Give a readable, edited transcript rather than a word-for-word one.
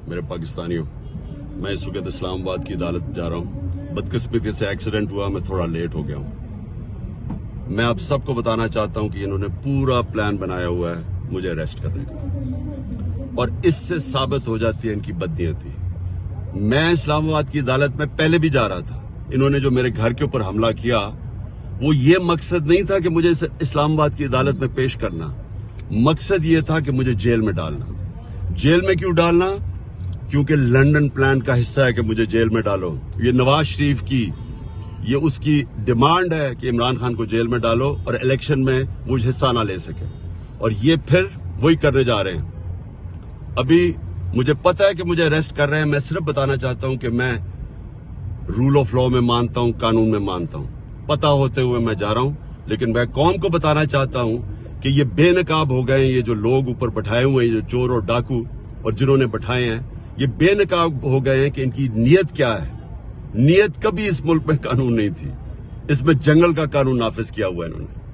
मेरे पाकिस्तानियों, मैं इस वक्त इस्लामाबाद की अदालत जा रहा हूँ। बदकिस्मती से एक्सीडेंट हुआ, मैं थोड़ा लेट हो गया हूँ। मैं आप सबको बताना चाहता हूँ कि इन्होंने पूरा प्लान बनाया हुआ है मुझे अरेस्ट करने का, और इससे साबित हो जाती है इनकी बदनीयती। मैं इस्लामाबाद की अदालत में पहले भी जा रहा था। इन्होंने जो मेरे घर के ऊपर हमला किया, वो ये मकसद नहीं था कि मुझे इस्लामाबाद की अदालत में पेश करना। मकसद ये था कि मुझे जेल में डालना। जेल में क्यों डालना? क्योंकि लंदन प्लान का हिस्सा है कि मुझे जेल में डालो। ये नवाज शरीफ की, ये उसकी डिमांड है कि इमरान खान को जेल में डालो और इलेक्शन में वो हिस्सा ना ले सके, और ये फिर वही करने जा रहे हैं। अभी मुझे पता है कि मुझे अरेस्ट कर रहे हैं। मैं सिर्फ बताना चाहता हूं कि मैं रूल ऑफ लॉ में मानता हूं, कानून में मानता हूं। पता होते हुए मैं जा रहा हूं, लेकिन मैं कौम को बताना चाहता हूं कि ये बेनकाब हो गए हैं। ये जो लोग ऊपर बैठाए हुए हैं, जो चोर और डाकू और जिन्होंने बैठाए हैं, ये बेनकाब हो गए हैं कि इनकी नीयत क्या है। नीयत कभी इस मुल्क में कानून नहीं थी। इसमें जंगल का कानून नाफिज किया हुआ है इन्होंने।